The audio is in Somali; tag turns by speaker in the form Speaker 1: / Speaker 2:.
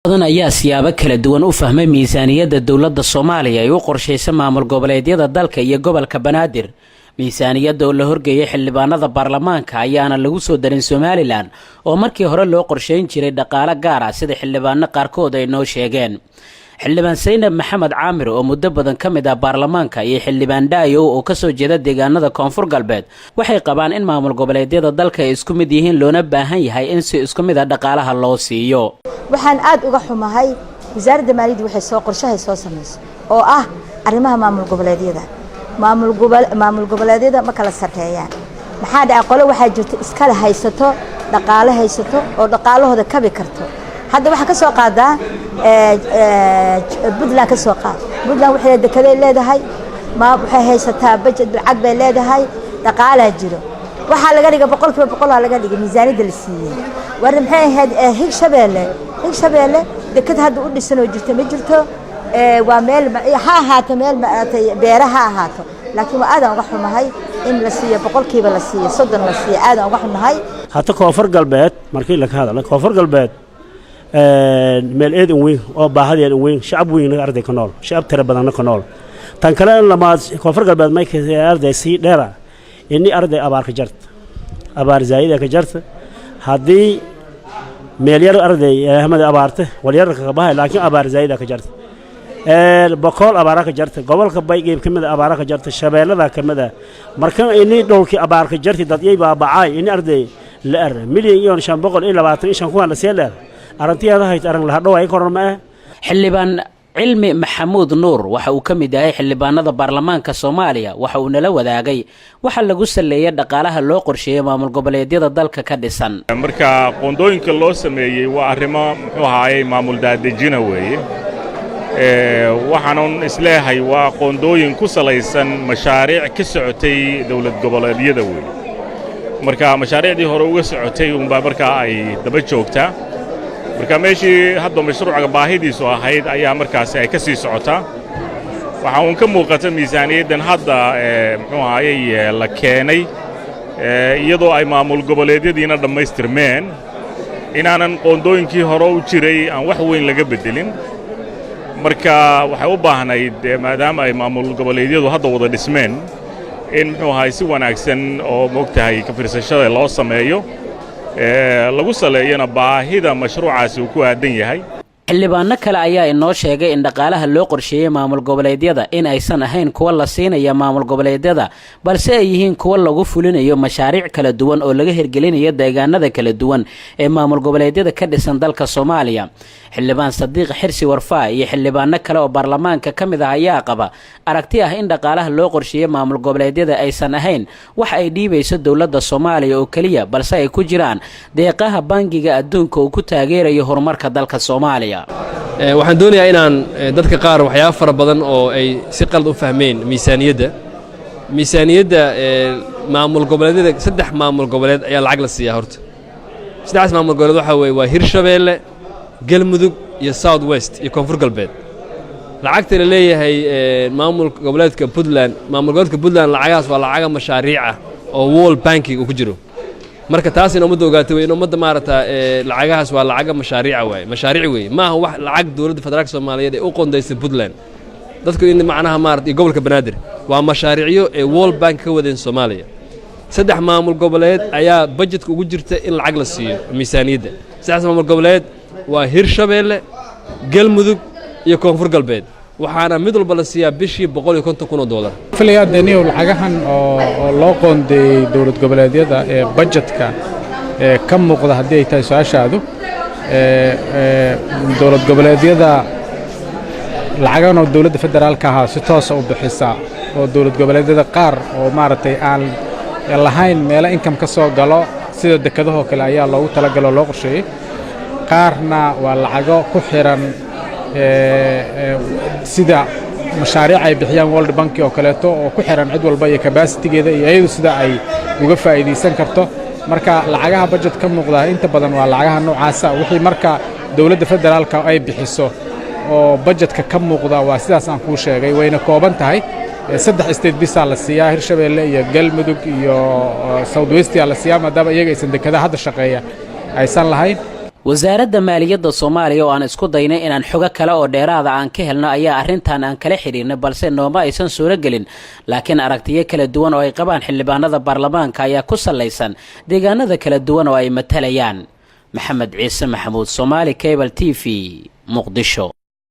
Speaker 1: badan ayaa siyaabo kala duwan u fahmay miisaaniyadda dowladda Soomaaliya ay u qorsheysan maamul goboleedyada dalka iyo gobolka Banaadir. miisaaniyadda oo la horgeeyay xildhibaanada baarlamaanka ayaana lagu soo darin Somaliland oo markii hore loo qorsheyn jiray dhaqaale gaar ah sida xildhibaano qaarkood ay noo sheegeen. xildhibaan Saynab Maxamed Caamir oo muddo badan ka mid ah baarlamaanka iyo xildhibaan Daayo oo ka soo jeeda deegaanada Koonfur Galbeed waxay qabaan in maamul goboleedyada dalka ay isku mid yihiin loona baahan yahay in si isku mid ah dhaqaalaha loo siiyo.
Speaker 2: waxaan aad uga xumahay wasaaradda maaliyadda waxay soo qorshahay soo sameysay oo ah arrimaha maamul goboleedyada maamul goboleedyada ma kala sarreeyaan maxaa dhacay qolo waxaa jirta iskala haysato dhaqaale haysato oo dhaqaalahooda kabi karto hadda waxa ka soo qaadaa Puntland ka soo qaad Puntland waxay dekeday leedahay ma waxay haysataa budget lacag bay leedahay dhaqaalaha jiro waxa laga dhigay 100% laga dhigay miisaaniyadda la siiyay war maxay ahayd Hirshabeelle deked hadda u dhisan oo jirta ma jirto waa meel ha ahaato meel beeraha ahaato laakiin waa aad uga xumahay in la siiyo 100% la siiyo 30 la siiyo aad uga xumahay
Speaker 3: hatta Koonfur Galbeed markii la ka hadlo Koonfur Galbeed meel eed weyn oo baahadeen weyn shacab weyn arday ka nool shacab tira badan ka nool tan kale lama Koonfur Galbeed ma ka arday si dheera inni arday abaar ka jarta abaar zaayida ka jarta hadii meel yar arday ahmad abaarta wal yar ka baahay laakiin abaar zaayida ka jarta boqol abaar ka jarta gobolka Baygeeb kamid abaar ka jarta shabeellada kamid marka inni dhulkii abaar ka jartay dad yay baabacay inni arday la ar milyan 525 kuwan la seelay arantiyada hay taran la dhaw ay korma
Speaker 1: xildhibaan cilmi maxamuud nuur waxa uu ka mid yahay xildhibaanada baarlamaanka Soomaaliya waxa uu nala wadaagay waxa lagu saleeyay dhaqaalaha loo qorsheeyay maamul goboleedyada dalka ka dhisan
Speaker 4: marka qoondooyinka loo sameeyay waa arrimo muxuu ahaayay maamul daadejina weeye waxaan isleeyahay waa qoondooyin ku salaysan mashaariic ka socotay dawlad goboleedyada weeye marka mashaariicdii hore uga socotay baa marka ay daba joogtaa marka meeshii hadda mashruuca baahidiisu ahayd ayaa markaas ay ka sii socotaa waxa uu ka muuqata miisaaniyaddan hadda muxuu ahaayay la keenay iyadoo ay maamul goboleedyadiina dhammaystirmeen inaanan qoondooyinkii hore u jiray aan wax weyn laga bedelin marka waxay u baahnayd maadaama ay maamul goboleedyadu hadda wada dhismeen in muxuu ahaay si wanaagsan oo moogtahay ka fiirsashada loo sameeyo lagu saleeyana baahida mashruucaasi uu ku aadan yahay
Speaker 1: xildhibaano kale ayaa inoo sheegay in dhaqaalaha loo qorsheeyay maamul goboleedyada in aysan ahayn kuwa la siinaya maamul goboleedyada balse ay yihiin kuwa lagu fulinayo mashaariic kala duwan oo laga hirgelinayo deegaanada kala duwan ee maamul goboleedyada ka dhisan dalka Soomaaliya xildhibaan Sadiiq Xirsi Warfaa iyo xildhibaano kale oo baarlamaanka ka mid ah ayaa qaba aragti ah in dhaqaalaha loo qorsheeyay maamul goboleedyada aysan ahayn wax ay dhiibayso dawladda Soomaaliya oo kaliya balse ay ku jiraan deeqaha bangiga adduunka oo ku taageerayo horumarka dalka Soomaaliya
Speaker 5: waxaan doonayaa inaan dadka qaar waxyaabo fara badan oo ay si qalad u fahmeen miisaaniyadda maamul goboleedyada saddex maamul goboleed ayaa lacag la siiyaa horta saddex maamul goboleed waxa weeye waa Hirshabeelle Galmudug iyo South West iyo Koonfur Galbeed lacagta la leeyahay maamul goboleedka Puntland lacagaas waa lacaga mashaariic ah oo World Banking uu ku jiro marka taasina umada ogaatay in umada maarata lacagahaas waa lacaga mashaariic weey maaha wax lacag dawladda federaalka Soomaaliyeed ee u qoondeysay Puntland dadku in macnaha maarata gobolka Banaadir waa mashaariicyo ee World Bank ka wadeen Soomaaliya saddex maamul goboleed ayaa budgetka ugu jirta in lacag la siiyo miisaaniyadda saddex maamul goboleed waa Hirshabeelle Galmudug iyo Koonfur Galbeed waxaana mid walba la siiyaa bishii $150,000
Speaker 6: filayaa daniyo lacagahan oo loo qoondeeyay dawlad goboleedyada ee budgetka ka muuqda hadii ay tahay su'aashaadu dawlad goboleedyada lacagan oo dawladda federaalka ah si toos ah u bixisa oo dawlad goboleedyada qaar oo maartay aan lahayn meel income ka soo galo sida dekadaha kale ayaa loogu talagalay loo qorsheeyay qaarna waa lacago ku xiran sida mashaariic ay bixiyaan World Bank oo kaleeto oo ku xiran cid walba iyo capacity-geeda iyo ayadu sida ay uga faa'iideysan karto marka lacagaha budget ka muuqda inta badan waa lacagaha noocaas ah wixii marka dawladda federaalka ay bixiso oo budgetka ka muuqda waa sidaas aan ku sheegay wayna kooban tahay saddex state bisa la siiyaa Hirshabeelle iyo Galmudug iyo South West la siiyaa maadaama iyaga aysan dekada hadda shaqeeya aysan lahayn
Speaker 1: wasaaradda maaliyadda Soomaaliya oo aan isku daynay inaan xogo kale oo dheeraad ah aan ka helno ayaa arrintan aan kala xiriirnay balse nooma aysan suuro gelin laakiin aragtiyo kala duwan oo ay qabaan xildhibaanada baarlamaanka ayaa ku salaysan deegaanada kala duwan oo ay matalayaan. Maxamed Ciise Maxamuud, Somali Cable TV, Muqdisho.